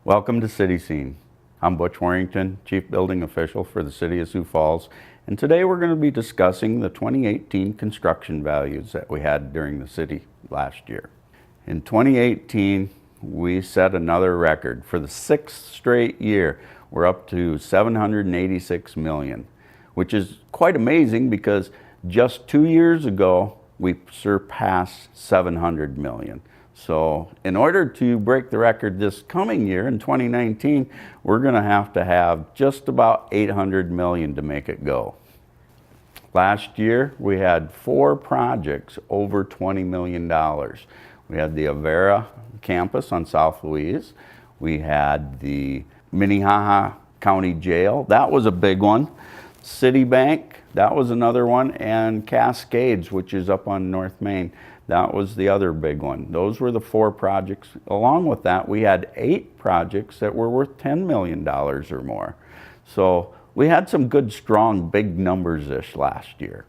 Welcome to City Scene. I'm Butch Warrington, Chief Building Official for the City of Sioux Falls, and today we're going to be discussing the 2018 construction values that we had during the city last year. In 2018, we set another record. For the 6th straight year, we're up to $786 million, which is quite amazing because just 2 years ago, we surpassed $700 million. So in order to break the record this coming year in 2019, we're going to have just about $800 million to make it go. Last year, we had 4 projects over $20 million. We had the Avera campus on South Louise. We had the Minnehaha County Jail. That was a big one. Citibank, that was another one. And Cascades, which is up on North Main. That was the other big one. Those were the 4 projects. Along with that, we had 8 projects that were worth $10 million or more. So we had some good, strong, big numbers this last year.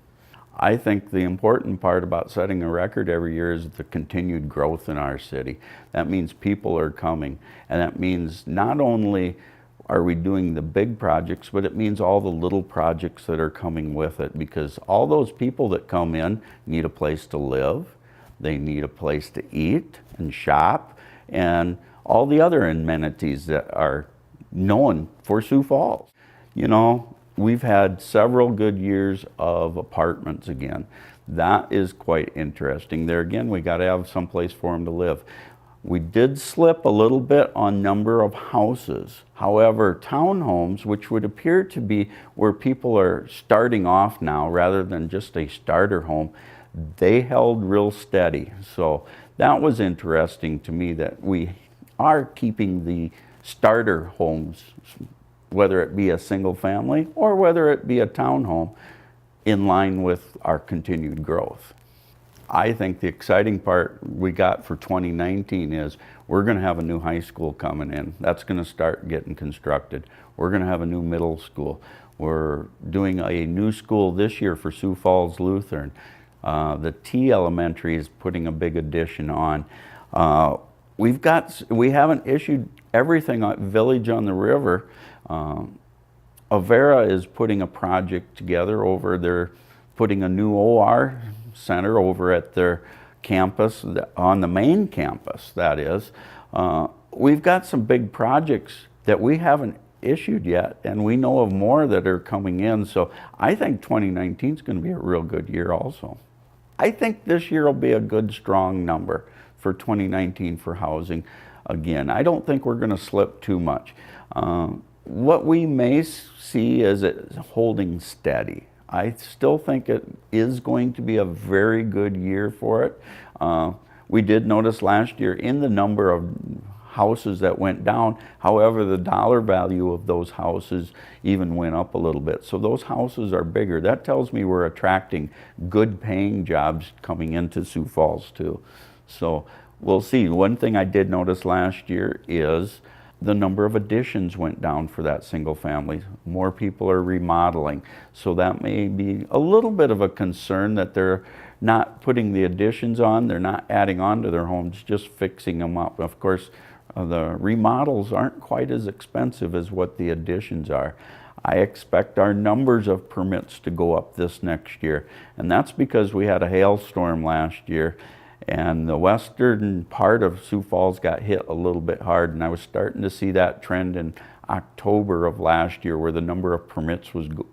I think the important part about setting a record every year is the continued growth in our city. That means people are coming, and that means not only are we doing the big projects, but it means all the little projects that are coming with it, because all those people that come in need a place to live. They need a place to eat and shop and all the other amenities that are known for Sioux Falls. You know, we've had several good years of apartments again. That is quite interesting. There again, we got to have some place for them to live. We did slip a little bit on number of houses. However, townhomes, which would appear to be where people are starting off now rather than just a starter home, they held real steady. So that was interesting to me that we are keeping the starter homes, whether it be a single family or whether it be a townhome, in line with our continued growth. I think the exciting part we got for 2019 is we're going to have a new high school coming in. That's going to start getting constructed. We're going to have a new middle school. We're doing a new school this year for Sioux Falls Lutheran. The T Elementary is putting a big addition on. We haven't issued everything on Village on the River. Avera is putting a project together over there, putting a new OR center over at their campus, on the main campus, that is. We've got some big projects that we haven't issued yet, and we know of more that are coming in. So I think 2019 is going to be a real good year also. I think this year will be a good, strong number for 2019 for housing. Again, I don't think we're going to slip too much. What we may see is it holding steady. I still think it is going to be a very good year for it. We did notice last year in the number of houses that went down. However, the dollar value of those houses even went up a little bit. So those houses are bigger. That tells me we're attracting good paying jobs coming into Sioux Falls too. So we'll see. One thing I did notice last year is the number of additions went down for that single family. More people are remodeling. So that may be a little bit of a concern that they're not putting the additions on. They're not adding on to their homes, just fixing them up. Of course, the remodels aren't quite as expensive as what the additions are. I expect our numbers of permits to go up this next year. And that's because we had a hailstorm last year, and the western part of Sioux Falls got hit a little bit hard. And I was starting to see that trend in October of last year, where the number of permits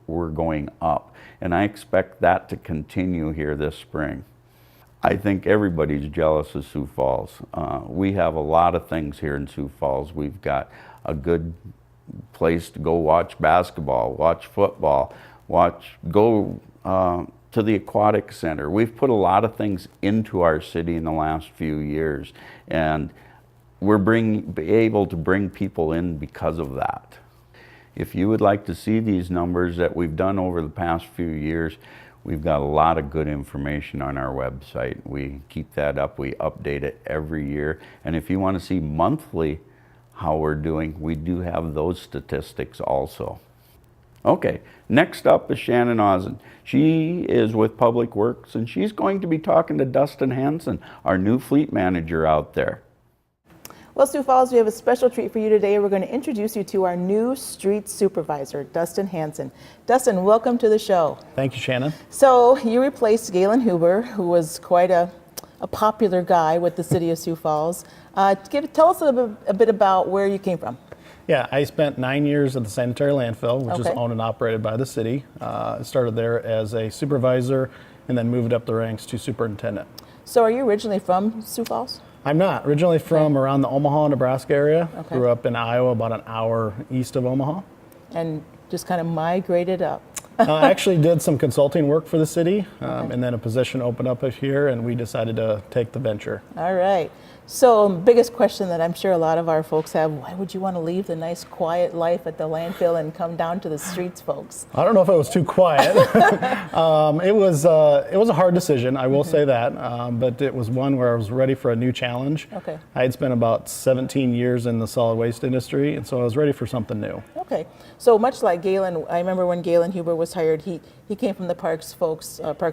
were going up. And I expect that to continue here this spring. I think everybody's jealous of Sioux Falls. We have a lot of things here in Sioux Falls. We've got a good place to go watch basketball, watch football, go to the aquatic center. We've put a lot of things into our city in the last few years, and we're able to bring people in because of that. If you would like to see these numbers that we've done over the past few years, we've got a lot of good information on our website. We keep that up. We update it every year. And if you want to see monthly how we're doing, we do have those statistics also. Okay, next up is Shannon Ozen. She is with Public Works, and she's going to be talking to Dustin Hansen, our new fleet manager out there. Well, Sioux Falls, we have a special treat for you today. We're going to introduce you to our new street supervisor, Dustin Hansen. Dustin, welcome to the show. Thank you, Shannon. So you replaced Galen Huber, who was quite a popular guy with the city of Sioux Falls. Tell us a bit about where you came from. Yeah, I spent 9 years at the sanitary landfill, which is owned and operated by the city. I started there as a supervisor and then moved up the ranks to superintendent. So are you originally from Sioux Falls? I'm not. Originally from around the Omaha, Nebraska area. Grew up in Iowa, about an hour east of Omaha. And just kind of migrated up. I actually did some consulting work for the city, and then a position opened up here, and we decided to take the venture. All right. So biggest question that I'm sure a lot of our folks have, why would you want to leave the nice quiet life at the landfill and come down to the streets, folks? I don't know if it was too quiet. It was a hard decision, I will say that, but it was one where I was ready for a new challenge. Okay. I had spent about 17 years in the solid waste industry, and so I was ready for something new. Okay. So much like Galen, I remember when Galen Huber was hired, he came from the Parks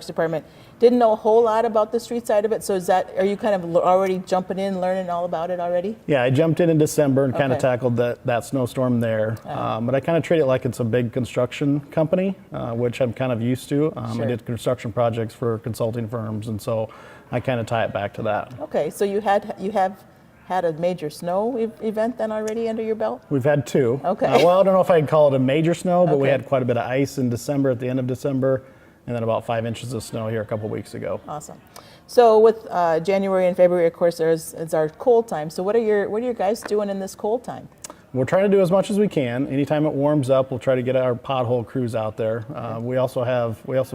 Department. Didn't know a whole lot about the street side of it. So are you kind of already jumping in, learning all about it already? Yeah, I jumped in December and kind of tackled that snowstorm there. But I kind of treat it like it's a big construction company, which I'm kind of used to. Sure. I did construction projects for consulting firms, and so I kind of tie it back to that. Okay, so you have had a major snow event then already under your belt? We've had two. Okay. Well, I don't know if I'd call it a major snow, but we had quite a bit of ice in December, at the end of December, and then about 5 inches of snow here a couple weeks ago. Awesome. So with January and February, of course, it's our cold time. So what are your guys doing in this cold time? We're trying to do as much as we can. Anytime it warms up, we'll try to get our pothole crews out there. We also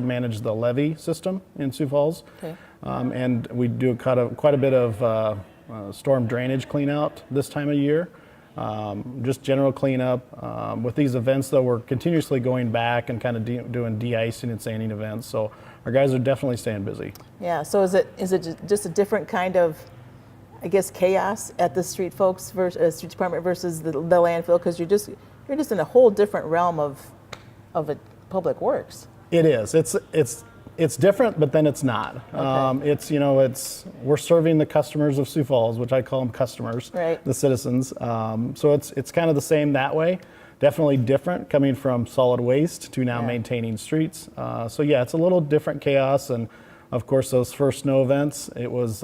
manage the levee system in Sioux Falls, and we do quite a bit of storm drainage clean out this time of year. Just general cleanup. With these events, though, we're continuously going back and kind of doing de-icing and sanding events. So our guys are definitely staying busy. Yeah. So is it just a different kind of, I guess, chaos at the street folks versus street department versus the landfill, because you're just in a whole different realm of a public works. It is. It's different, but then it's not. We're serving the customers of Sioux Falls, which I call them customers, the citizens. So it's kind of the same that way. Definitely different coming from solid waste to now maintaining streets. So yeah, it's a little different chaos, and of course those first snow events, it was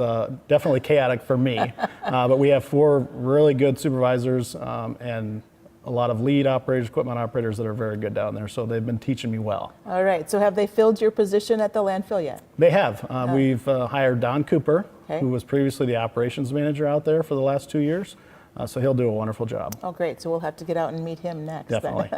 definitely chaotic for me. But we have 4 really good supervisors and a lot of lead operators, equipment operators that are very good down there, so they've been teaching me well. All right, so have they filled your position at the landfill yet? They have. We've hired Don Cooper, who was previously the operations manager out there for the last 2 years, so he'll do a wonderful job. Oh, great, so we'll have to get out and meet him next. Definitely.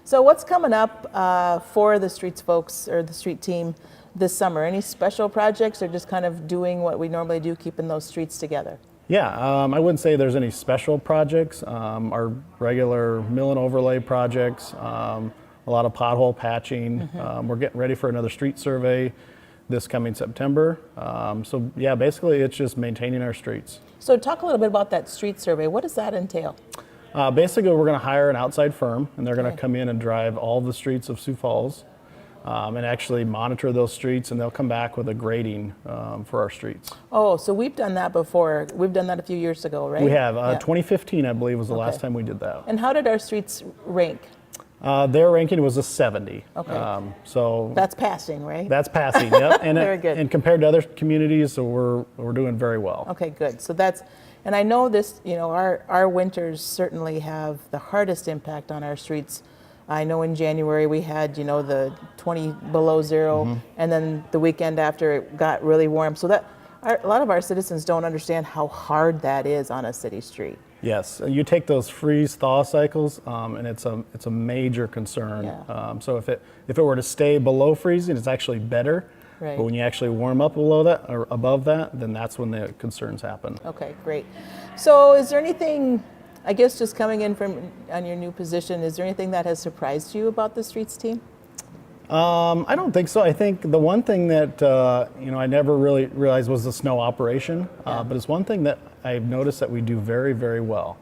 So what's coming up for the streets folks, or the street team, this summer? Any special projects, or just kind of doing what we normally do, keeping those streets together? Yeah, I wouldn't say there's any special projects. Our regular mill and overlay projects, a lot of pothole patching. We're getting ready for another street survey this coming September. So yeah, basically it's just maintaining our streets. So talk a little bit about that street survey. What does that entail? Basically, we're going to hire an outside firm, and they're going to come in and drive all the streets of Sioux Falls. And actually monitor those streets, and they'll come back with a grading for our streets. Oh, so we've done that before. We've done that a few years ago, right? We have. 2015, I believe, was the last time we did that. And how did our streets rank? Their ranking was a 70. Okay. So that's passing, right? That's passing, yep. And very good. And compared to other communities, so we're doing very well. Okay, good. So and I know this, our winters certainly have the hardest impact on our streets. I know in January we had, the 20 below zero, and then the weekend after it got really warm. So a lot of our citizens don't understand how hard that is on a city street. Yes, you take those freeze-thaw cycles, and it's a major concern. Yeah. So if it were to stay below freezing, it's actually better. Right. But when you actually warm up below that or above that, then that's when the concerns happen. Okay, great. So is there anything, I guess, just coming in on your new position, is there anything that has surprised you about the streets team? I don't think so. I think the one thing that I never really realized was the snow operation, but it's one thing that I've noticed that we do very, very well.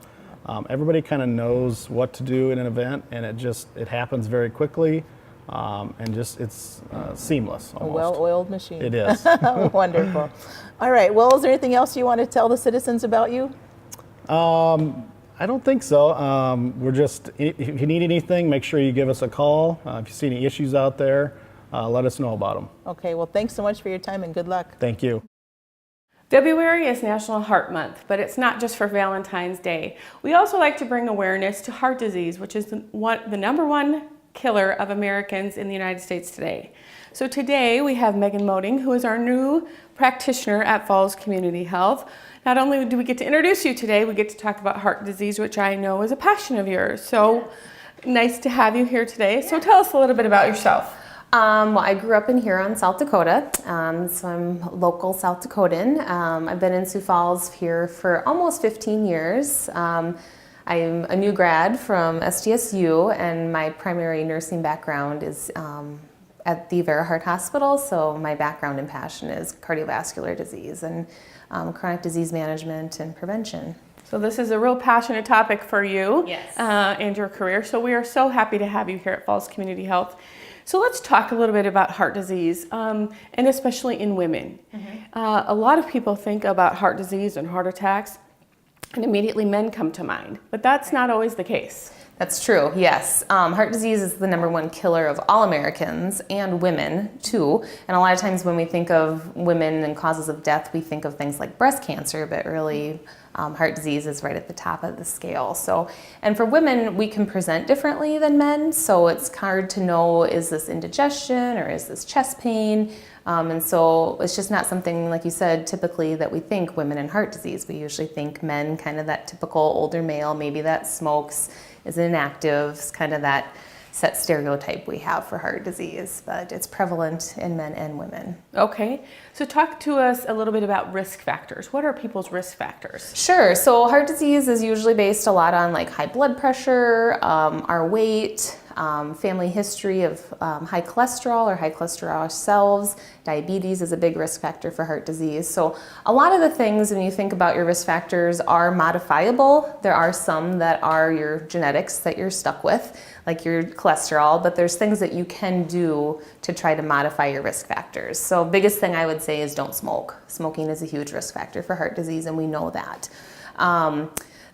Everybody kind of knows what to do in an event, and it happens very quickly, and it's seamless almost. A well-oiled machine. It is. Wonderful. All right. Well, is there anything else you want to tell the citizens about you? I don't think so. We're just, if you need anything, make sure you give us a call. If you see any issues out there, let us know about them. Okay, well, thanks so much for your time and good luck. Thank you. February is National Heart Month, but it's not just for Valentine's Day. We also like to bring awareness to heart disease, which is the #1 killer of Americans in the United States today. So today we have Megan Moding, who is our new practitioner at Falls Community Health. Not only do we get to introduce you today, we get to talk about heart disease, which I know is a passion of yours. So nice to have you here today. So tell us a little bit about yourself. Well, I grew up in Huron, South Dakota, so I'm local South Dakotan. I've been in Sioux Falls here for almost 15 years. I'm a new grad from SDSU, and my primary nursing background is at the Vera Heart Hospital, so my background and passion is cardiovascular disease and chronic disease management and prevention. So this is a real passionate topic for you. Yes. And your career, so we are so happy to have you here at Falls Community Health. So let's talk a little bit about heart disease, and especially in women. A lot of people think about heart disease and heart attacks, and immediately men come to mind, but that's not always the case. That's true, yes. Heart disease is the #1 killer of all Americans and women too. And a lot of times when we think of women and causes of death, we think of things like breast cancer, but really heart disease is right at the top of the scale. So, and for women, we can present differently than men. So it's hard to know, is this indigestion or is this chest pain? And so it's just not something, like you said, typically that we think women and heart disease. We usually think men, kind of that typical older male, maybe that smokes, is inactive, is kind of that set stereotype we have for heart disease, but it's prevalent in men and women. Okay, so talk to us a little bit about risk factors. What are people's risk factors? Sure, so heart disease is usually based a lot on like high blood pressure, our weight, family history of high cholesterol or high cholesterol ourselves. Diabetes is a big risk factor for heart disease. So a lot of the things when you think about your risk factors are modifiable. There are some that are your genetics that you're stuck with, like your cholesterol, but there's things that you can do to try to modify your risk factors. So biggest thing I would say is don't smoke. Smoking is a huge risk factor for heart disease, and we know that.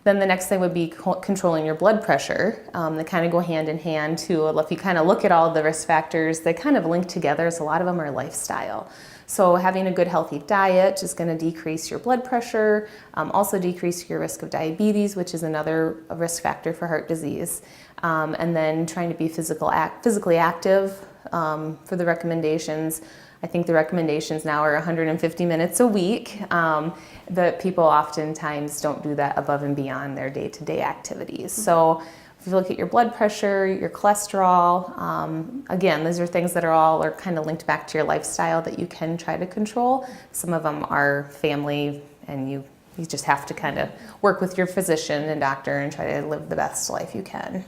Then the next thing would be controlling your blood pressure. They kind of go hand in hand too. If you kind of look at all the risk factors, they kind of link together, so a lot of them are lifestyle. So having a good healthy diet is going to decrease your blood pressure, also decrease your risk of diabetes, which is another risk factor for heart disease. And then trying to be physically active for the recommendations. I think the recommendations now are 150 minutes a week, but people oftentimes don't do that above and beyond their day-to-day activities. So if you look at your blood pressure, your cholesterol, again, these are things that are kind of linked back to your lifestyle that you can try to control. Some of them are family, and you just have to kind of work with your physician and doctor and try to live the best life you can.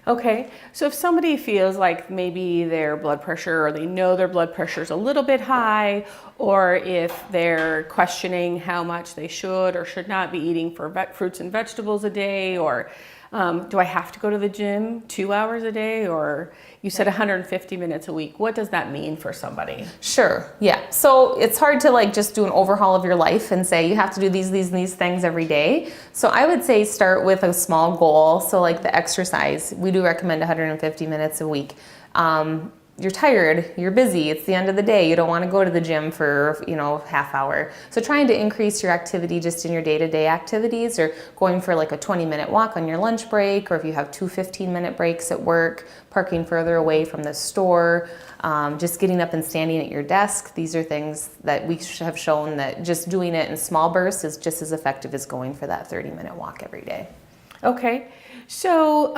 Okay, so if somebody feels like maybe their blood pressure, or they know their blood pressure is a little bit high, or if they're questioning how much they should or should not be eating for fruits and vegetables a day, or do I have to go to the gym 2 hours a day, or you said 150 minutes a week. What does that mean for somebody? Sure, yeah. So it's hard to like just do an overhaul of your life and say you have to do these things every day. So I would say start with a small goal. So like the exercise, we do recommend 150 minutes a week. You're tired, you're busy, it's the end of the day, you don't want to go to the gym for, half hour. So trying to increase your activity just in your day-to-day activities, or going for like a 20-minute walk on your lunch break, or if you have 2 15-minute breaks at work, parking further away from the store, just getting up and standing at your desk. These are things that we have shown that just doing it in small bursts is just as effective as going for that 30-minute walk every day. Okay, so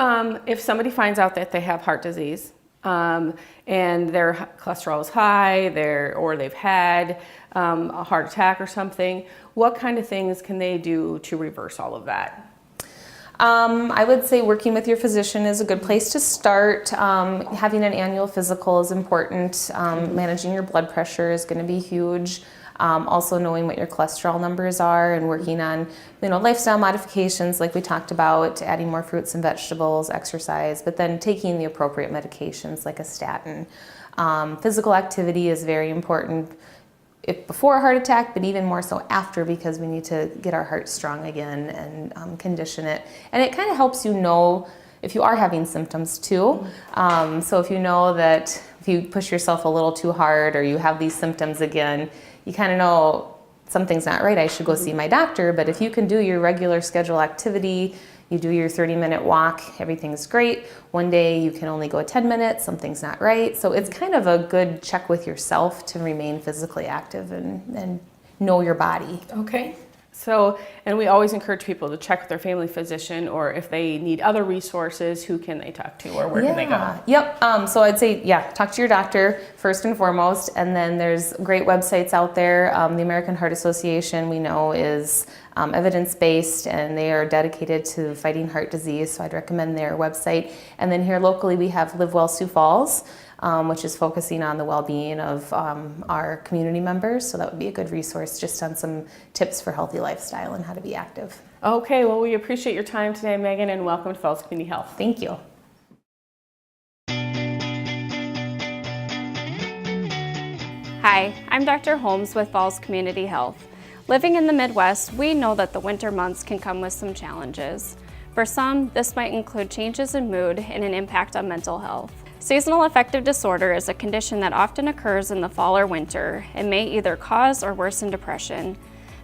if somebody finds out that they have heart disease, and their cholesterol is high, or they've had a heart attack or something, what kind of things can they do to reverse all of that? I would say working with your physician is a good place to start. Having an annual physical is important. Managing your blood pressure is going to be huge. Also knowing what your cholesterol numbers are and working on, lifestyle modifications like we talked about, adding more fruits and vegetables, exercise, but then taking the appropriate medications like a statin. Physical activity is very important. before a heart attack, but even more so after, because we need to get our heart strong again and condition it. And it kind of helps you know if you are having symptoms too. So if you know that if you push yourself a little too hard or you have these symptoms again, you kind of know something's not right, I should go see my doctor. But if you can do your regular schedule activity, you do your 30-minute walk, everything's great. One day you can only go 10 minutes, something's not right. So it's kind of a good check with yourself to remain physically active and know your body. Okay. So, and we always encourage people to check with their family physician, or if they need other resources, who can they talk to, or where can they go? Yep. So I'd say, talk to your doctor first and foremost, and then there's great websites out there. The American Heart Association, we know, is evidence-based, and they are dedicated to fighting heart disease, so I'd recommend their website. And then here locally we have Live Well Sioux Falls, which is focusing on the well-being of our community members, so that would be a good resource just on some tips for healthy lifestyle and how to be active. Okay, well, we appreciate your time today, Megan, and welcome to Falls Community Health. Thank you. Hi, I'm Dr. Holmes with Falls Community Health. Living in the Midwest, we know that the winter months can come with some challenges. For some, this might include changes in mood and an impact on mental health. Seasonal affective disorder is a condition that often occurs in the fall or winter and may either cause or worsen depression.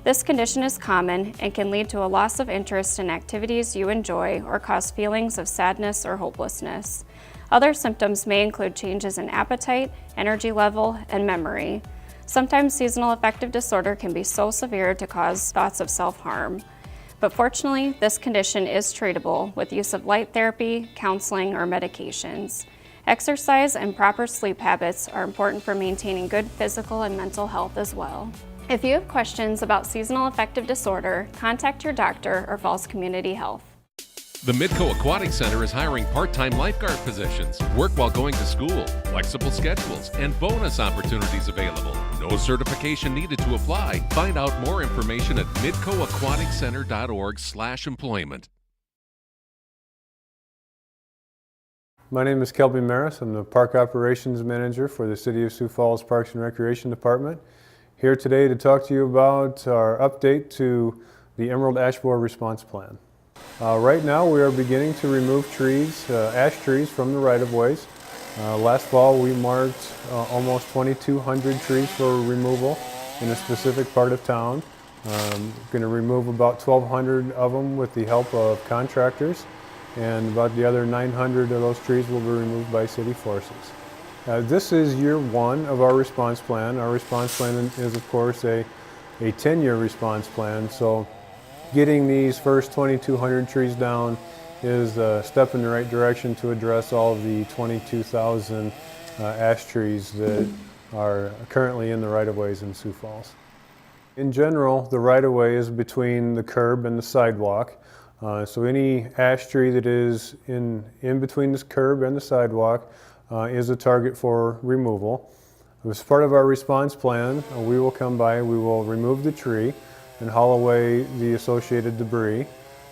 This condition is common and can lead to a loss of interest in activities you enjoy or cause feelings of sadness or hopelessness. Other symptoms may include changes in appetite, energy level, and memory. Sometimes seasonal affective disorder can be so severe to cause thoughts of self-harm. But fortunately, this condition is treatable with use of light therapy, counseling, or medications. Exercise and proper sleep habits are important for maintaining good physical and mental health as well. If you have questions about seasonal affective disorder, contact your doctor or Falls Community Health. The Midco Aquatic Center is hiring part-time lifeguard positions, work while going to school, flexible schedules, and bonus opportunities available. No certification needed to apply. Find out more information at midcoaquaticcenter.org/employment. My name is Kelby Maris. I'm the Park Operations Manager for the City of Sioux Falls Parks and Recreation Department. Here today to talk to you about our update to the Emerald Ash Borer Response Plan. Right now we are beginning to remove trees, ash trees from the right-of-ways. Last fall we marked almost 2,200 trees for removal in a specific part of town. Going to remove about 1,200 of them with the help of contractors, and about the other 900 of those trees will be removed by city forces. This is year one of our response plan. Our response plan is of course a 10-year response plan, so getting these first 2,200 trees down is a step in the right direction to address all of the 22,000 ash trees that are currently in the right-of-ways in Sioux Falls. In general, the right-of-way is between the curb and the sidewalk. So any ash tree that is in between this curb and the sidewalk is a target for removal. As part of our response plan, we will come by, we will remove the tree and haul away the associated debris.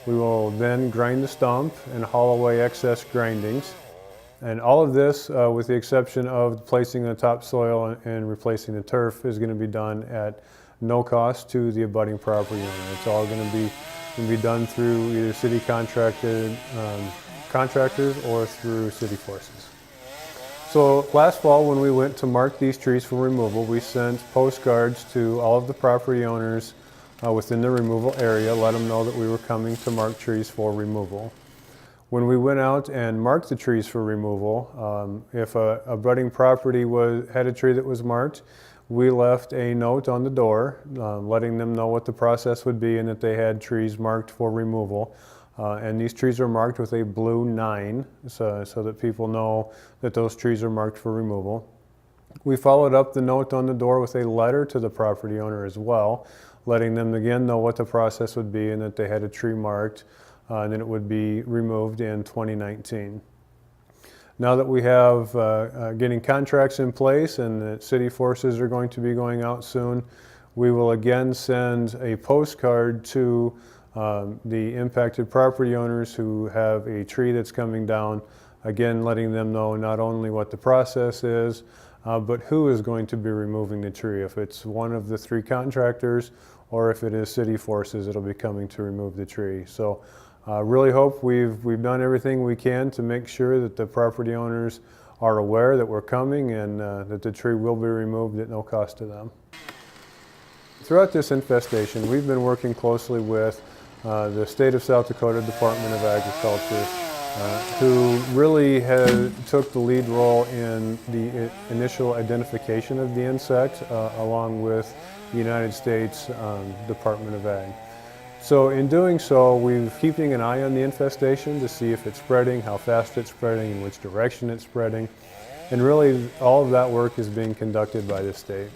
We will then grind the stump and haul away excess grindings. And all of this, with the exception of placing the topsoil and replacing the turf, is going to be done at no cost to the abutting property owner. It's all going to be done through either city contractors or through city forces. So last fall when we went to mark these trees for removal, we sent postcards to all of the property owners within the removal area, let them know that we were coming to mark trees for removal. When we went out and marked the trees for removal, if a abutting property had a tree that was marked, we left a note on the door letting them know what the process would be and that they had trees marked for removal. And these trees are marked with a blue 9 so that people know that those trees are marked for removal. We followed up the note on the door with a letter to the property owner as well, letting them again know what the process would be and that they had a tree marked and then it would be removed in 2019. Now that we have getting contracts in place and that city forces are going to be going out soon, we will again send a postcard to the impacted property owners who have a tree that's coming down, again letting them know not only what the process is, but who is going to be removing the tree? If it's one of the 3 contractors, or if it is city forces that'll be coming to remove the tree. So really hope we've done everything we can to make sure that the property owners are aware that we're coming and that the tree will be removed at no cost to them. Throughout this infestation, we've been working closely with the State of South Dakota Department of Agriculture, who really took the lead role in the initial identification of the insect, along with the United States Department of Ag. So in doing so, we're keeping an eye on the infestation to see if it's spreading, how fast it's spreading, in which direction it's spreading. And really, all of that work is being conducted by the state.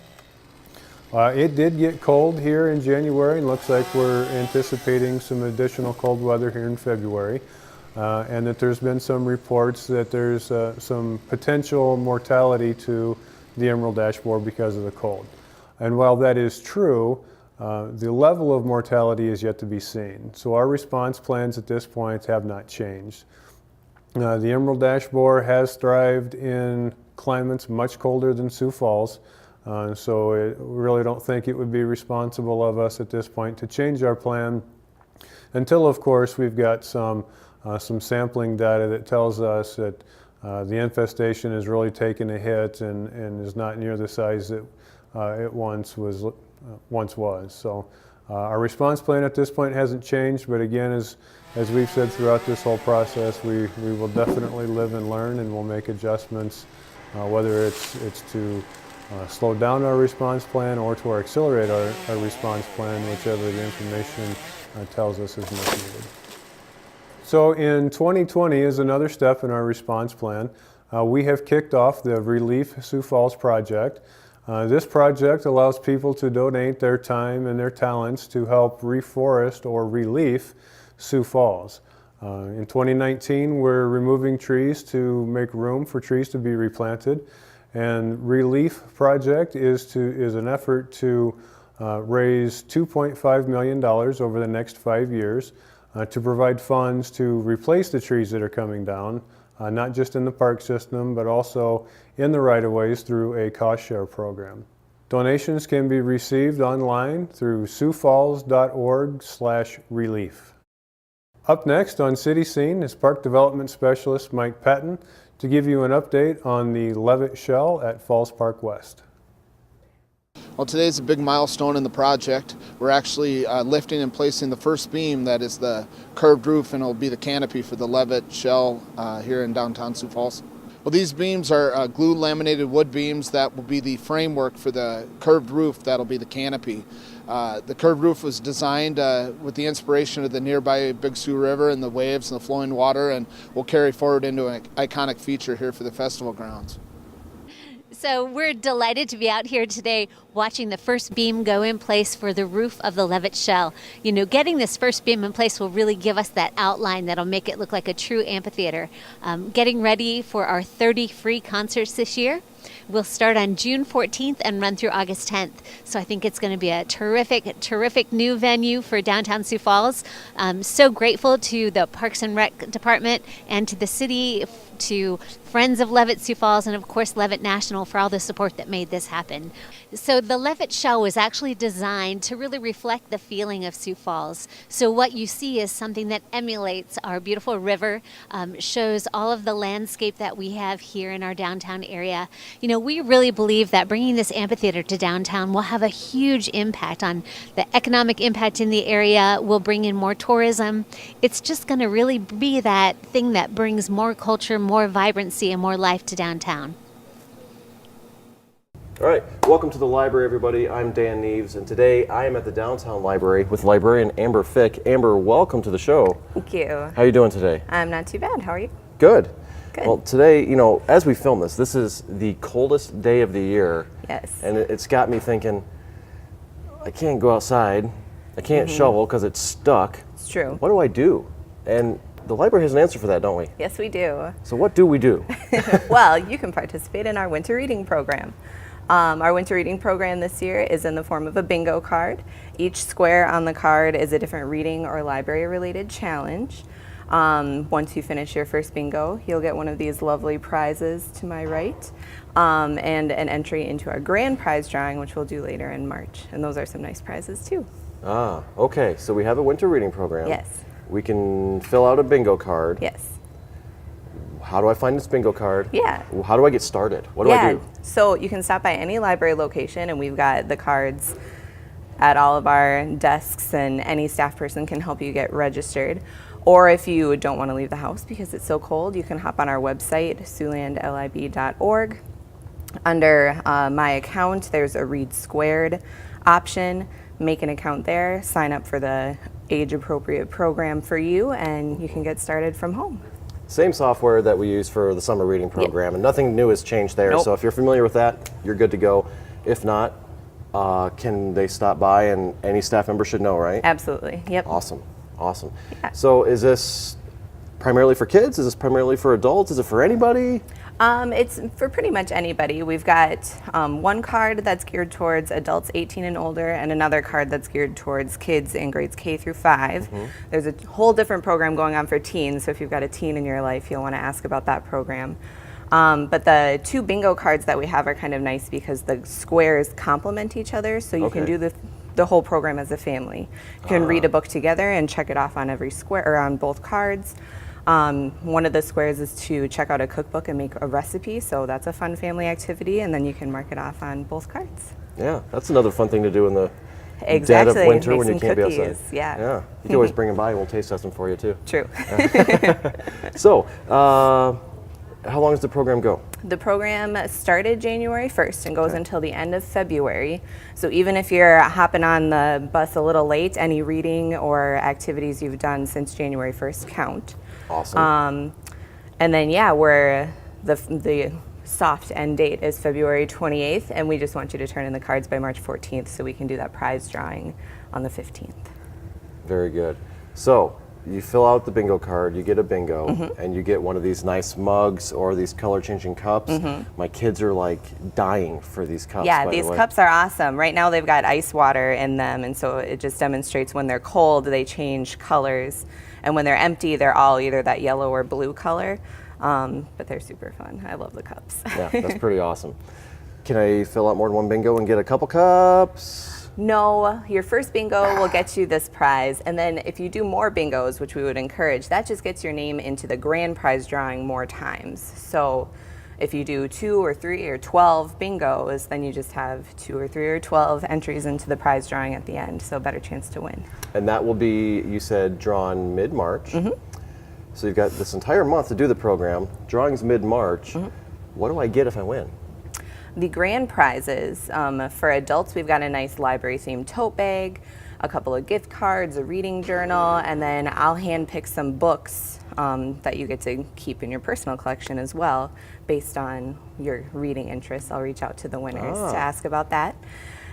It did get cold here in January, and looks like we're anticipating some additional cold weather here in February. And that there's been some reports that there's some potential mortality to the emerald ash borer because of the cold. And while that is true, the level of mortality is yet to be seen. So our response plans at this point have not changed. The emerald ash borer has thrived in climates much colder than Sioux Falls. So we really don't think it would be responsible of us at this point to change our plan until, of course, we've got some sampling data that tells us that the infestation has really taken a hit and is not near the size that it once was. So our response plan at this point hasn't changed, but again, as we've said throughout this whole process, we will definitely live and learn, and we'll make adjustments, whether it's to slow down our response plan or to accelerate our response plan, whichever the information tells us is most needed. So in 2020 is another step in our response plan. We have kicked off the Relief Sioux Falls project. This project allows people to donate their time and their talents to help reforest or relief Sioux Falls. In 2019, we're removing trees to make room for trees to be replanted. And Relief Project is an effort to raise $2.5 million over the next 5 years to provide funds to replace the trees that are coming down, not just in the park system, but also in the right-of-ways through a cost share program. Donations can be received online through siouxfalls.org/relief. Up next on City Scene is Park Development Specialist Mike Patton to give you an update on the Levitt Shell at Falls Park West. Well, today's a big milestone in the project. We're actually lifting and placing the first beam that is the curved roof, and it'll be the canopy for the Levitt Shell here in downtown Sioux Falls. Well, these beams are glue laminated wood beams that will be the framework for the curved roof that'll be the canopy. The curved roof was designed with the inspiration of the nearby Big Sioux River and the waves and the flowing water, and will carry forward into an iconic feature here for the festival grounds. So we're delighted to be out here today watching the first beam go in place for the roof of the Levitt Shell. You know, getting this first beam in place will really give us that outline that'll make it look like a true amphitheater. Getting ready for our 30 free concerts this year. We'll start on June 14th and run through August 10th. So I think it's going to be a terrific new venue for downtown Sioux Falls. So grateful to the Parks and Rec Department and to the city, to Friends of Levitt Sioux Falls, and of course Levitt National for all the support that made this happen. So the Levitt Shell was actually designed to really reflect the feeling of Sioux Falls. So what you see is something that emulates our beautiful river, shows all of the landscape that we have here in our downtown area. You know, we really believe that bringing this amphitheater to downtown will have a huge impact on the economic impact in the area, will bring in more tourism. It's just going to really be that thing that brings more culture, more vibrancy, and more life to downtown. All right, welcome to the library, everybody. I'm Dan Neves, and today I am at the Downtown Library with librarian Amber Fick. Amber, welcome to the show. Thank you. How are you doing today? I'm not too bad. How are you? Good. Good. Well, today, you know, as we film this is the coldest day of the year. Yes. And it's got me thinking, I can't go outside. I can't shovel because it's stuck. It's true. What do I do? And the library has an answer for that, don't we? Yes, we do. So what do we do? Well, you can participate in our winter reading program. Our winter reading program this year is in the form of a bingo card. Each square on the card is a different reading or library-related challenge. Once you finish your first bingo, you'll get one of these lovely prizes to my right, and an entry into our grand prize drawing, which we'll do later in March. And those are some nice prizes too. Ah, okay. So we have a winter reading program. Yes. We can fill out a bingo card. Yes. How do I find this bingo card? Yeah. How do I get started? What do I do? So you can stop by any library location, and we've got the cards at all of our desks, and any staff person can help you get registered. Or if you don't want to leave the house because it's so cold, you can hop on our website, siouxlandlib.org. Under My Account, there's a Read Squared option. Make an account there, sign up for the age-appropriate program for you, and you can get started from home. Same software that we use for the summer reading program, and nothing new has changed there. Nope. So if you're familiar with that, you're good to go. If not, can they stop by, and any staff member should know, right? Absolutely. Yep. Awesome. Awesome. Yeah. So is this primarily for kids? Is this primarily for adults? Is it for anybody? It's for pretty much anybody. We've got one card that's geared towards adults 18 and older, and another card that's geared towards kids in grades K through 5. There's a whole different program going on for teens, so if you've got a teen in your life, you'll want to ask about that program. But the 2 bingo cards that we have are kind of nice because the squares complement each other, so you can do the whole program as a family. You can read a book together and check it off on every square, or on both cards. One of the squares is to check out a cookbook and make a recipe, so that's a fun family activity, and then you can mark it off on both cards. Yeah, that's another fun thing to do in the Exactly. dead of winter Make when you some can't cookies. be outside. Yeah. You can always bring them by and we'll taste test them for you too. True. So, how long does the program go? The program started January 1st and goes until the end of February. So even if you're hopping on the bus a little late, any reading or activities you've done since January 1st count. Awesome. And then, we're the soft end date is February 28th, and we just want you to turn in the cards by March 14th so we can do that prize drawing on the 15th. Very good. So, you fill out the bingo card, you get a bingo, and you get one of these nice mugs or these color-changing cups. My kids are like dying for these cups. Yeah, by these the way. cups are awesome. Right now they've got ice water in them, and so it just demonstrates when they're cold, they change colors. And when they're empty, they're all either that yellow or blue color. But they're super fun. I love the cups. Yeah, that's pretty awesome. Can I fill out more than one bingo and get a couple cups? No, your first bingo will get you this prize, and then if you do more bingos, which we would encourage, that just gets your name into the grand prize drawing more times. So if you do 2 or 3 or 12 bingos, then you just have 2 or 3 or 12 entries into the prize drawing at the end, so better chance to win. And that will be, you said, drawn mid-March. So you've got this entire month to do the program. Drawing's mid-March. What do I get if I win? The grand prizes, for adults, we've got a nice library-themed tote bag, a couple of gift cards, a reading journal, and then I'll handpick some books that you get to keep in your personal collection as well, based on your reading interests. I'll reach out to the winners to ask about that.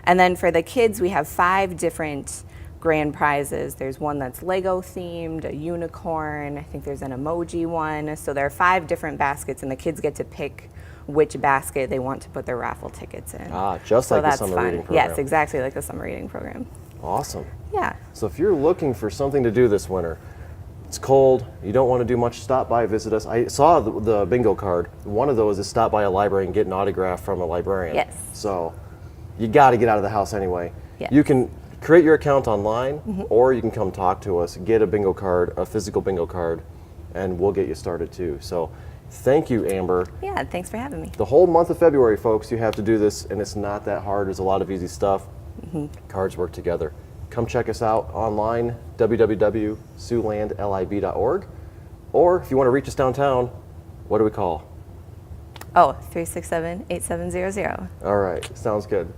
And then for the kids, we have 5 different grand prizes. There's one that's Lego themed, a unicorn, I think there's an emoji one. So there are 5 different baskets, and the kids get to pick which basket they want to put their raffle tickets in. Just so like the that's summer fun. reading program. Yes, exactly like the summer reading program. Awesome. Yeah. So if you're looking for something to do this winter, it's cold, you don't want to do much, stop by, visit us. I saw the bingo card. One of those is stop by a library and get an autograph from a librarian. Yes. So you got to get out of the house anyway. Yes. You can create your account online, or you can come talk to us, get a bingo card, a physical bingo card, and we'll get you started too. So thank you, Amber. Yeah, thanks for having me. The whole month of February, folks, you have to do this, and it's not that hard. There's a lot of easy stuff. Cards work together. Come check us out online, www.siouxlandlib.org. Or if you want to reach us downtown, what do we call? 367-8700. All right, sounds good.